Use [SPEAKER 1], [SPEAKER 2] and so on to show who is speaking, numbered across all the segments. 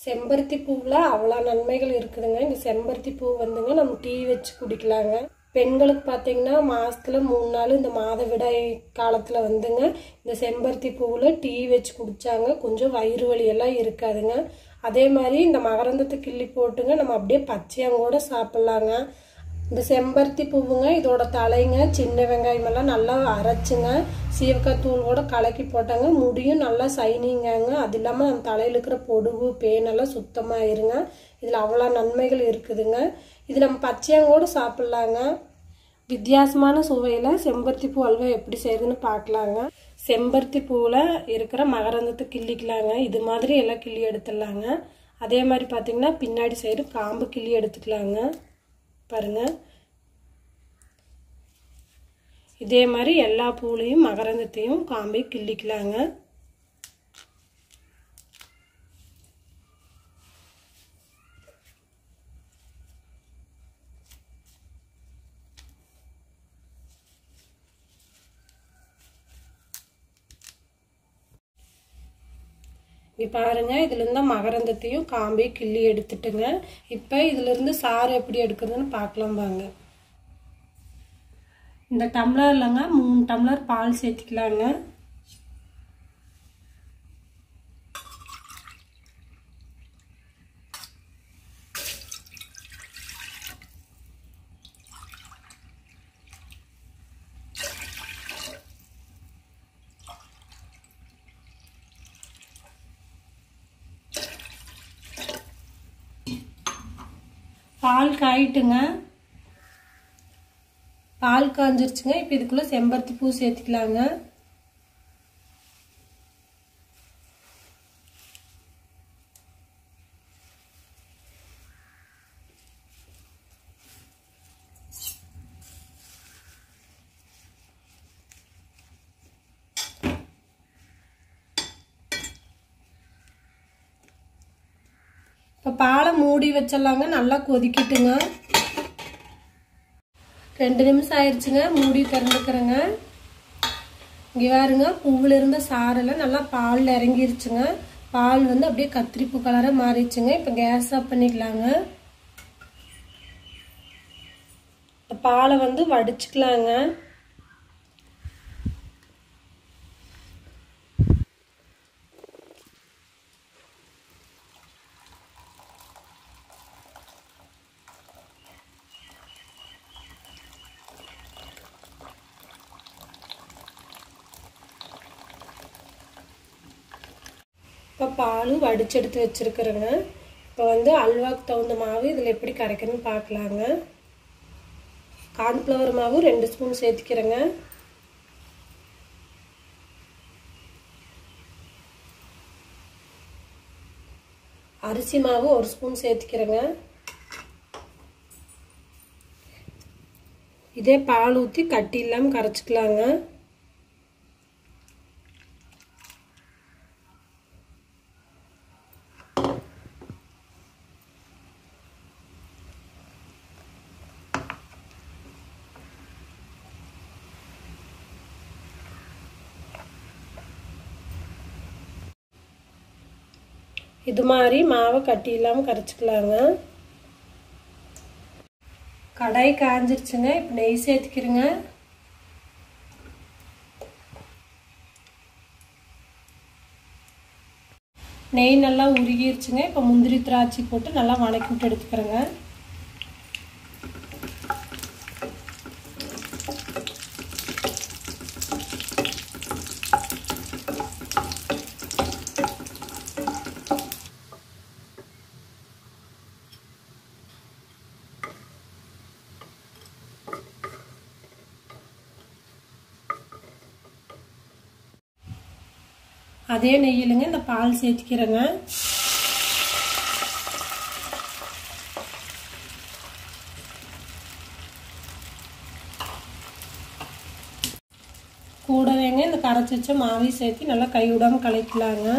[SPEAKER 1] செம்பருத்தி பூவில் அவ்வளோ நன்மைகள் இருக்குதுங்க. இந்த செம்பருத்தி பூ வந்துங்க நம்ம டீ வச்சு குடிக்கலாங்க. பெண்களுக்கு பார்த்தீங்கன்னா மாதத்தில் 3 நாள் இந்த மாதவிடாய் காலத்தில் வந்துங்க இந்த செம்பருத்தி பூவில் டீ வச்சு குடித்தாங்க கொஞ்சம் வயிறு வலியெல்லாம் இருக்காதுங்க. அதே மாதிரி இந்த மகரந்தத்தை கிள்ளி போட்டுங்க நம்ம அப்படியே பச்சையாக கூட சாப்பிட்லாங்க. இந்த செம்பருத்தி பூவுங்க இதோட தலைங்க சின்ன வெங்காயமெல்லாம் நல்லா அரைச்சுங்க சீவக்காய் தூள் கூட கலக்கி போட்டாங்க முடியும் நல்லா சைனிங்காங்க. அது இல்லாமல் நம்ம தலையில் இருக்கிற பொடுகு பேனெல்லாம் சுத்தமாயிருங்க. இதில் அவ்வளோ நன்மைகள் இருக்குதுங்க. இது நம்ம பச்சையாக கூட சாப்பிட்லாங்க. வித்தியாசமான சுவையில் செம்பருத்தி பூ அல்வா எப்படி செய்யுதுன்னு பார்க்கலாங்க. செம்பருத்தி பூவில் இருக்கிற மகரந்தத்தை கிள்ளிக்கலாங்க. இது மாதிரி எல்லாம் கிள்ளி எடுத்துடலாங்க. அதே மாதிரி பார்த்திங்கன்னா பின்னாடி சைடு காம்பு கிள்ளி எடுத்துக்கலாங்க. பாருங்கள், இதே மாதிரி எல்லா பூலையும் மகரந்தத்தையும் காம்பை கிள்ளிக்கலாங்க. இங்கே பாருங்க, இதுலேருந்து மகரந்தத்தையும் காம்பையும் கிள்ளி எடுத்துட்டுங்க. இப்போ இதிலிருந்து சாறு எப்படி எடுக்கிறதுன்னு பார்க்கலாம் வாங்க. இந்த டம்ளர்லங்க 3 டம்ளர் பால் சேர்த்துக்கலாங்க. பால் காயிட்டுங்க. பால் காஞ்சிருச்சுங்க. இப்போ இதுக்குள்ள செம்பருத்தி பூ சேர்த்துக்கலாங்க. இப்போ பாலை மூடி வச்சிடலாங்க. நல்லா கொதிக்கிட்டுங்க. 2 நிமிஷம் ஆயிடுச்சுங்க. மூடி திறந்துக்கிறேங்க. இங்கே பாருங்க, பூவில் இருந்த சாரெல்லாம் நல்லா பாலில் இறங்கிருச்சுங்க. பால் வந்து அப்படியே கத்திரிப்பூ கலராக மாறிடுச்சுங்க. இப்போ கேஸ் ஆஃப் பண்ணிக்கலாங்க. பாலை வந்து வடிச்சுக்கலாங்க. இப்போ பாலும் வடிச்செடுத்து வச்சுருக்குறேங்க. இப்போ வந்து அல்வாவுக்கு தகுந்த மாவு இதில் எப்படி கரைக்கணும்னு பார்க்கலாங்க. கார்ன்ஃப்ளவர் மாவு 2 ஸ்பூன் சேர்த்துக்கிறேங்க. அரிசி மாவு 1 ஸ்பூன் சேர்த்துக்கிறேங்க. இதே பால் ஊற்றி கட்டி இல்லாமல் கரைச்சிக்கலாங்க. இது மாதிரி மாவை கட்டி இல்லாமல் கரைச்சிக்கலாங்க. கடாய் காஞ்சிருச்சுங்க. இப்போ நெய் சேர்த்துக்கிறேங்க. நெய் நல்லா உருகிருச்சுங்க. இப்போ முந்திரி திராட்சை போட்டு நல்லா வணக்கி விட்டு எடுத்துக்கிறேங்க. அதே நெய்யிலுங்க இந்த பால் சேர்த்துக்கிறேங்க. கூடவேங்க இந்த கரைச்சி வச்ச மாவையும் சேர்த்து நல்லா கை விடாமல் கலக்கலாங்க.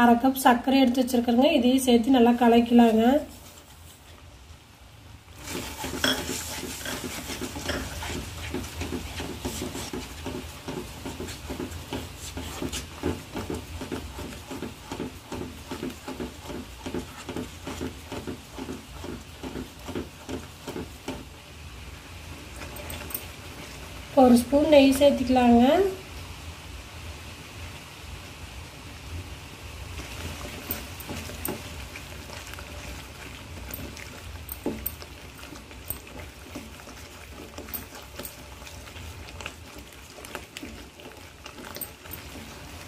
[SPEAKER 1] 1/2 கப் சர்க்கரை எடுத்து வச்சிருக்கேங்க. இதையும் சேர்த்து நல்லா கலக்கலாங்க. ஒரு ஸ்பூன் நெய் சேர்த்துக்கலாங்க.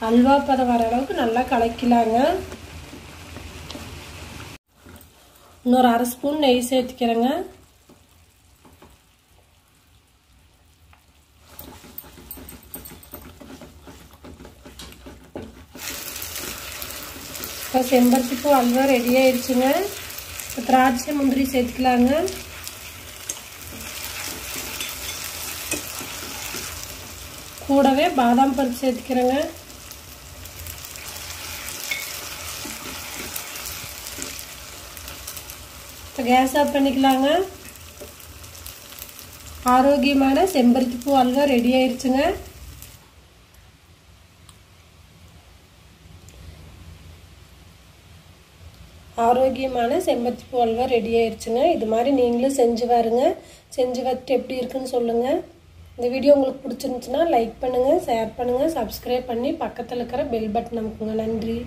[SPEAKER 1] அல்வா பதம் வர அளவுக்கு நல்லா கலக்கலாங்க. இன்னொரு 1/2 ஸ்பூன் நெய் சேர்த்துக்கிறேங்க. இப்போ செம்பருத்தி பூ அல்வா ரெடி ஆயிடுச்சுங்க. திராட்சை முந்திரி சேர்த்துக்கலாங்க. கூடவே பாதாம் பருப்பு சேர்த்துக்கிறேங்க. இப்போ கேஸ் ஆஃப் பண்ணிக்கலாங்க. ஆரோக்கியமான செம்பருத்தி பூ அல்வா ரெடி ஆயிடுச்சுங்க. ஆரோக்கியமான செம்பருத்தி பூ அல்வா ரெடி ஆயிடுச்சுங்க. இது மாதிரி நீங்களும் செஞ்சு பாருங்க. செஞ்சு பார்த்துட்டு எப்படி இருக்குன்னு சொல்லுங்கள். இந்த வீடியோ உங்களுக்கு பிடிச்சிருந்துச்சுன்னா லைக் பண்ணுங்கள், ஷேர் பண்ணுங்கள், சப்ஸ்கிரைப் பண்ணி பக்கத்தில் இருக்கிற பெல் பட்டன் அமுக்குங்க. நன்றி.